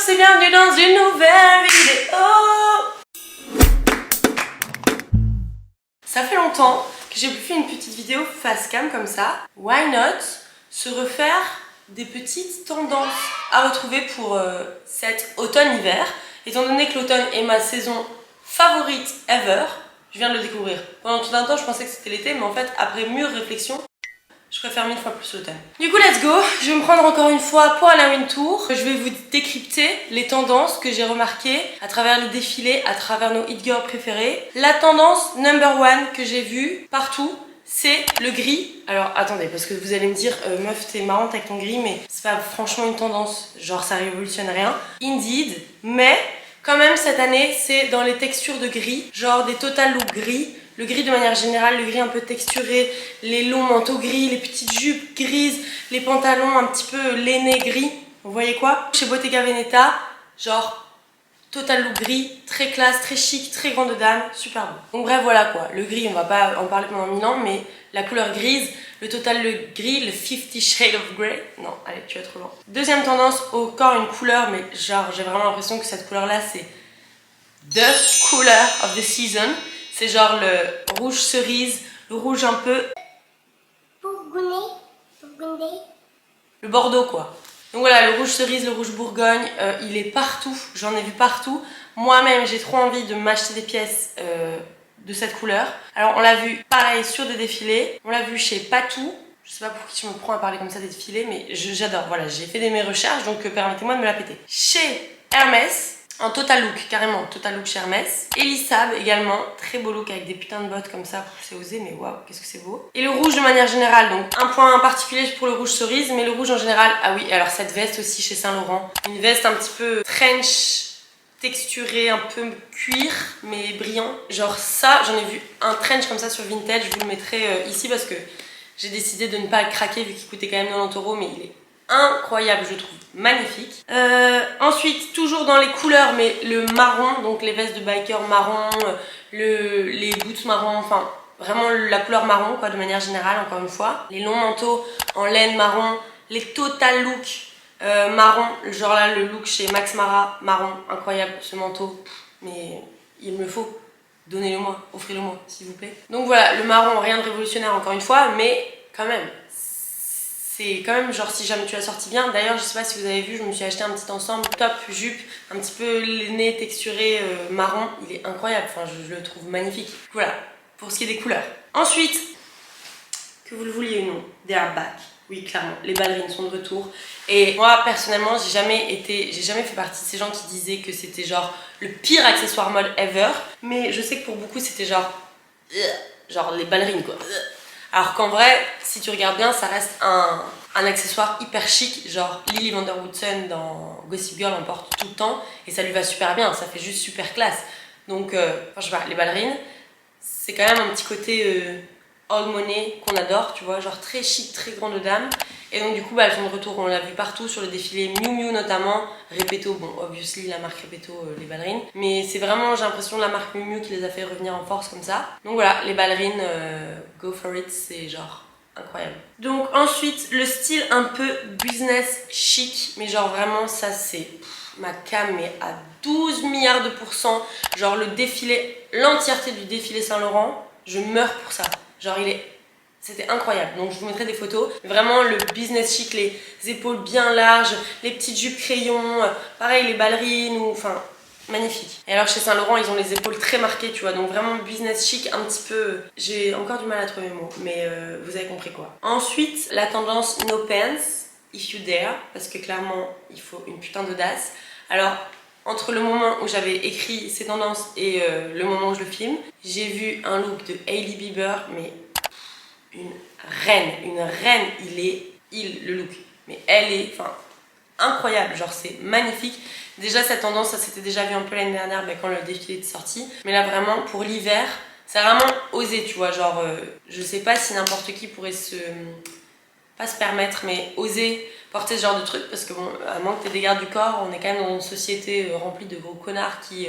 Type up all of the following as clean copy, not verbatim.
et bienvenue dans une nouvelle vidéo. Ça fait longtemps que j'ai plus fait une petite vidéo face cam comme ça. Why not se refaire des petites tendances à retrouver pour cet automne-hiver. Étant donné que l'automne est ma saison favorite ever, je viens de le découvrir. Pendant tout un temps je pensais que c'était l'été, mais en fait après mûre réflexion, je préfère 1000 fois plus l'automne. Du coup, let's go. Je vais me prendre encore une fois pour Halloween Tour. Je vais vous décrypter les tendances que j'ai remarquées à travers les défilés, à travers nos hit girls préférés. La tendance number one que j'ai vue partout, c'est le gris. Alors attendez, parce que vous allez me dire meuf t'es marrante avec ton gris, mais c'est pas franchement une tendance, genre ça révolutionne rien. Indeed, mais quand même cette année c'est dans les textures de gris, genre des total looks gris. Le gris de manière générale, le gris un peu texturé, les longs manteaux gris, les petites jupes grises, les pantalons un petit peu lainés gris. Vous voyez quoi? Chez Bottega Veneta, genre total look gris, très classe, très chic, très grande dame, super beau. Donc bref voilà quoi, le gris on va pas en parler pendant 1000 ans, mais la couleur grise, le total le gris, le 50 Shades of Grey, non allez tu vas trop loin. Deuxième tendance, encore une couleur, mais genre j'ai vraiment l'impression que cette couleur là c'est the color of the season. C'est genre le rouge cerise, le rouge un peu bourgogne, le bordeaux quoi. Donc voilà, le rouge cerise, le rouge bourgogne, il est partout, j'en ai vu partout. Moi-même, j'ai trop envie de m'acheter des pièces de cette couleur. Alors on l'a vu pareil sur des défilés, on l'a vu chez Patou. Je sais pas pour qui je me prends à parler comme ça des défilés, mais j'adore. Voilà, j'ai fait mes recherches, donc permettez-moi de me la péter. Chez Hermès, en total look, carrément, total look chez Hermès. Elisab également, très beau look avec des putains de bottes comme ça, c'est osé, mais waouh, qu'est-ce que c'est beau. Et le rouge de manière générale, donc un point en particulier pour le rouge cerise, mais le rouge en général, ah oui, alors cette veste aussi chez Saint Laurent. Une veste un petit peu trench, texturée, un peu cuir, mais brillant. Genre ça, j'en ai vu un trench comme ça sur Vinted, je vous le mettrai ici parce que j'ai décidé de ne pas le craquer vu qu'il coûtait quand même 90 €, mais il est incroyable, je trouve, magnifique. Ensuite, toujours dans les couleurs, mais le marron, donc les vestes de biker marron, les boots marron, enfin vraiment la couleur marron quoi, de manière générale, encore une fois. Les longs manteaux en laine marron, les total looks marron, genre là le look chez Max Mara, marron, incroyable ce manteau, mais il me faut. Donnez-le moi, offrez-le moi, s'il vous plaît. Donc voilà, le marron, rien de révolutionnaire encore une fois, mais quand même, c'est quand même genre si jamais tu l'as sorti bien. D'ailleurs, je sais pas si vous avez vu, je me suis acheté un petit ensemble top, jupe, un petit peu nez texturé marron. Il est incroyable, enfin je le trouve magnifique. Voilà, pour ce qui est des couleurs. Ensuite, que vous le vouliez ou non, they are back. Oui, clairement, les ballerines sont de retour. Et moi, personnellement, j'ai jamais fait partie de ces gens qui disaient que c'était genre le pire accessoire mode ever. Mais je sais que pour beaucoup, c'était genre les ballerines quoi. Alors qu'en vrai, si tu regardes bien, ça reste un accessoire hyper chic, genre Lily Van Der Woodsen dans Gossip Girl en porte tout le temps et ça lui va super bien, ça fait juste super classe. Donc, enfin, je sais pas, les ballerines, c'est quand même un petit côté old money qu'on adore, tu vois, genre très chic, très grande dame. Et donc du coup, bah, elles sont de retour, on l'a vu partout sur les défilés Miu Miu notamment, Repetto, bon, obviously la marque Repetto, les ballerines. Mais c'est vraiment, j'ai l'impression, la marque Miu Miu qui les a fait revenir en force comme ça. Donc voilà, les ballerines, go for it, c'est genre incroyable. Donc ensuite, le style un peu business chic, mais genre vraiment ça c'est ma cam mais à 12 milliards de %. Genre le défilé, l'entièreté du défilé Saint Laurent, je meurs pour ça. Genre c'était incroyable, donc je vous mettrai des photos. Vraiment le business chic, les épaules bien larges, les petites jupes crayons, pareil les ballerines, ou enfin magnifique. Et alors chez Saint Laurent ils ont les épaules très marquées tu vois, donc vraiment business chic un petit peu, j'ai encore du mal à trouver mes mots, mais vous avez compris quoi. Ensuite la tendance no pants, if you dare, parce que clairement il faut une putain d'audace. Alors entre le moment où j'avais écrit ces tendances et le moment où je le filme, j'ai vu un look de Hailey Bieber, mais une reine, le look, mais elle est, enfin, incroyable, genre c'est magnifique. Déjà cette tendance, ça s'était déjà vu un peu l'année dernière quand le défilé est sorti, mais là vraiment pour l'hiver, c'est vraiment osé, tu vois, genre je sais pas si n'importe qui pourrait pas se permettre, mais oser porter ce genre de truc, parce que bon, à moins que t'aies des gardes du corps, on est quand même dans une société remplie de gros connards qui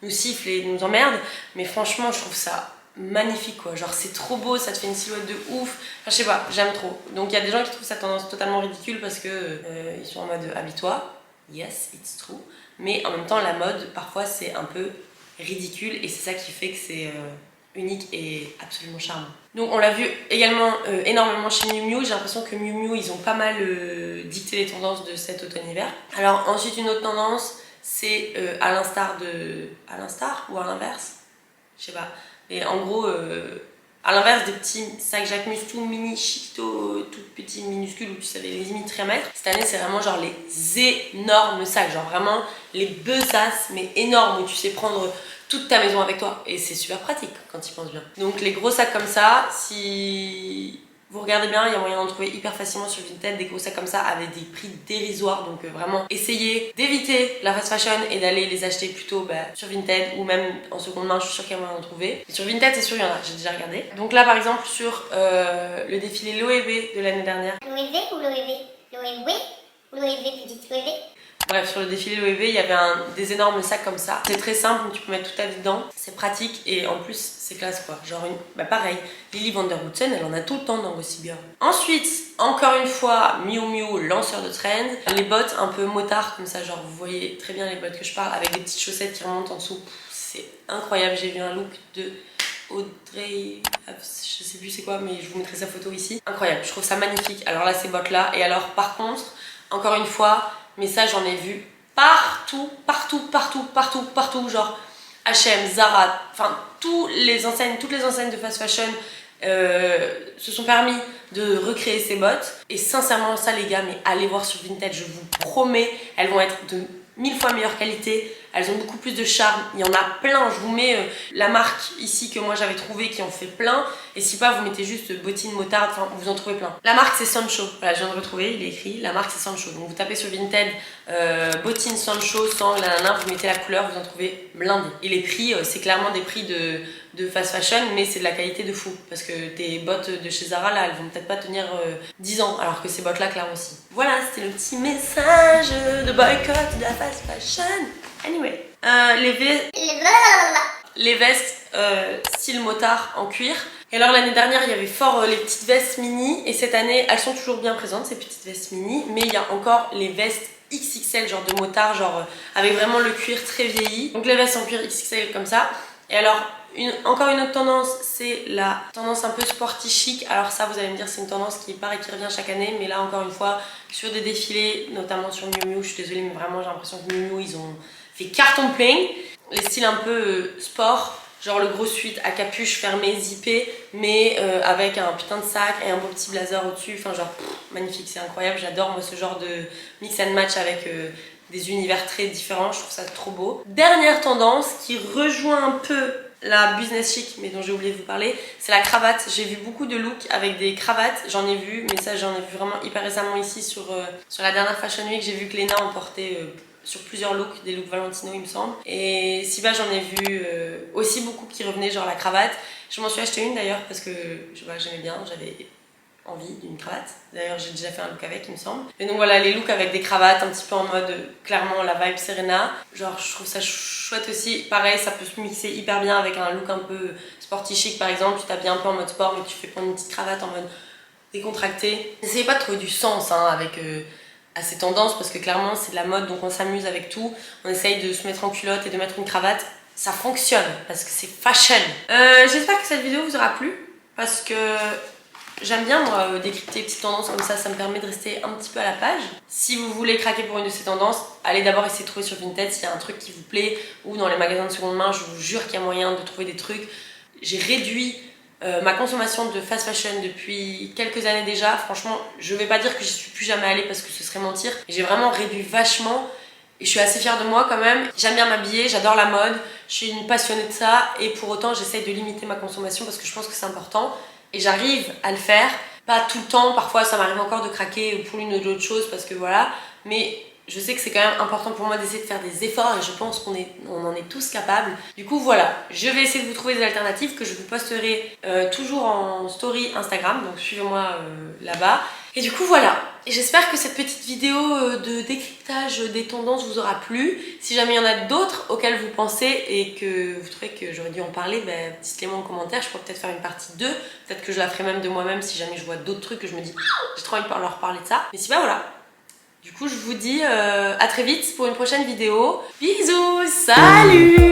nous sifflent et nous emmerdent, mais franchement je trouve ça magnifique quoi, genre c'est trop beau, ça te fait une silhouette de ouf, enfin je sais pas, j'aime trop. Donc il y a des gens qui trouvent cette tendance totalement ridicule parce que ils sont en mode habille-toi, Yes, it's true. Mais en même temps, la mode, parfois, c'est un peu ridicule et c'est ça qui fait que c'est unique et absolument charmant. Donc on l'a vu également énormément chez Miu Miu. J'ai l'impression que Miu Miu, ils ont pas mal dicté les tendances de cet automne-hiver. Alors ensuite, une autre tendance, c'est à l'instar de... À l'instar ou à l'inverse? Je sais pas. Et en gros, à l'inverse des petits sacs Jacquemus tout mini, chiquito, tout petits, minuscules, où tu savais les limites rien mettre. Cette année, c'est vraiment genre les énormes sacs, genre vraiment les besaces, mais énormes, où tu sais prendre toute ta maison avec toi. Et c'est super pratique quand tu y penses bien. Donc les gros sacs comme ça, si vous regardez bien, il y a moyen d'en trouver hyper facilement sur Vinted, des gros sacs comme ça avec des prix dérisoires. Donc vraiment, essayez d'éviter la fast fashion et d'aller les acheter plutôt sur Vinted ou même en seconde main, je suis sûre qu'il y a moyen d'en trouver. Et sur Vinted, c'est sûr, il y en a, j'ai déjà regardé. Donc là, par exemple, sur le défilé Loewe de l'année dernière. Loewe ou Loewe? Loewe ou Loewe, tu dis Loewe? Bref, sur le défilé Loewe, il y avait des énormes sacs comme ça. C'est très simple, tu peux mettre toute ta vie dedans. C'est pratique et en plus, c'est classe quoi. Genre, pareil, Lily Van Der Woodsen, elle en a tout le temps dans Gossip Girl. Ensuite, encore une fois, Miu Miu, lanceur de trend. Les bottes un peu motards comme ça, genre vous voyez très bien les bottes que je parle, avec des petites chaussettes qui remontent en dessous. C'est incroyable, j'ai vu un look de Audrey, je sais plus c'est quoi, mais je vous mettrai sa photo ici. Incroyable, je trouve ça magnifique. Alors là, ces bottes là. Et alors, par contre, encore une fois, mais ça j'en ai vu partout, genre H&M, Zara, enfin toutes les enseignes de fast fashion se sont permis de recréer ces bottes. Et sincèrement ça les gars, mais allez voir sur Vinted, je vous promets, elles vont être de 1000 fois meilleure qualité, elles ont beaucoup plus de charme, il y en a plein, je vous mets la marque ici que moi j'avais trouvé qui en fait plein, et si pas vous mettez juste bottines motarde, enfin vous en trouvez plein. La marque c'est Sancho, voilà je viens de retrouver, il est écrit, la marque c'est Sancho, donc vous tapez sur Vinted bottines Sancho, sang, vous mettez la couleur, vous en trouvez blindé. Et les prix, c'est clairement des prix de fast fashion, mais c'est de la qualité de fou, parce que tes bottes de chez Zara là, elles vont peut-être pas tenir 10 ans, alors que ces bottes là clairement aussi. Voilà, c'était le petit message de boycott de la fast fashion. Anyway, les vestes style motard en cuir. Et alors l'année dernière il y avait fort les petites vestes mini, et cette année elles sont toujours bien présentes ces petites vestes mini, mais il y a encore les vestes XXL genre de motard, genre avec vraiment le cuir très vieilli. Donc les vestes en cuir XXL comme ça. Et alors encore une autre tendance, c'est la tendance un peu sporty chic. Alors ça vous allez me dire c'est une tendance qui part et qui revient chaque année, mais là encore une fois sur des défilés, notamment sur Miu Miu, je suis désolée mais vraiment j'ai l'impression que Miu Miu ils ont fait carton plein. Les styles un peu sport, genre le gros sweat à capuche fermée, zippé, mais avec un putain de sac et un beau petit blazer au-dessus. Enfin genre magnifique, c'est incroyable, j'adore moi ce genre de mix and match avec des univers très différents, je trouve ça trop beau. Dernière tendance qui rejoint un peu la business chic, mais dont j'ai oublié de vous parler, c'est la cravate. J'ai vu beaucoup de looks avec des cravates, j'en ai vu, mais ça j'en ai vu vraiment hyper récemment ici sur la dernière Fashion Week. J'ai vu que Léna en portait sur plusieurs looks, des looks Valentino il me semble. Et si bas j'en ai vu aussi beaucoup qui revenaient, genre la cravate. Je m'en suis acheté une d'ailleurs parce que j'aimais bien, j'avais envie d'une cravate. D'ailleurs j'ai déjà fait un look avec il me semble. Et donc voilà, les looks avec des cravates un petit peu en mode clairement la vibe Serena. Genre je trouve ça chouette aussi. Pareil, ça peut se mixer hyper bien avec un look un peu sporty chic par exemple. Tu t'habilles un peu en mode sport mais tu fais prendre une petite cravate en mode décontracté. N'essayez pas de trouver du sens avec à ces tendances parce que clairement c'est de la mode, donc on s'amuse avec tout. On essaye de se mettre en culotte et de mettre une cravate. Ça fonctionne parce que c'est fashion. J'espère que cette vidéo vous aura plu parce que j'aime bien moi décrypter des petites tendances comme ça me permet de rester un petit peu à la page. Si vous voulez craquer pour une de ces tendances, allez d'abord essayer de trouver sur Vinted s'il y a un truc qui vous plaît, ou dans les magasins de seconde main, je vous jure qu'il y a moyen de trouver des trucs. J'ai réduit ma consommation de fast fashion depuis quelques années déjà. Franchement, je vais pas dire que j'y suis plus jamais allée parce que ce serait mentir. J'ai vraiment réduit vachement et je suis assez fière de moi quand même. J'aime bien m'habiller, j'adore la mode, je suis une passionnée de ça et pour autant j'essaye de limiter ma consommation parce que je pense que c'est important et j'arrive à le faire. Pas tout le temps, parfois ça m'arrive encore de craquer pour l'une ou l'autre chose parce que voilà, mais je sais que c'est quand même important pour moi d'essayer de faire des efforts et je pense qu'on en est tous capables. Du coup voilà, je vais essayer de vous trouver des alternatives que je vous posterai toujours en story Instagram, donc suivez-moi là-bas. Et du coup voilà, et j'espère que cette petite vidéo de décryptage des tendances vous aura plu. Si jamais il y en a d'autres auxquelles vous pensez et que vous trouvez que j'aurais dû en parler, dites-les moi en commentaire, je pourrais peut-être faire une partie 2. Peut-être que je la ferai même de moi-même si jamais je vois d'autres trucs que je me dis j'ai trop envie de leur parler de ça. Mais si voilà. Du coup, je vous dis à très vite pour une prochaine vidéo. Bisous, salut!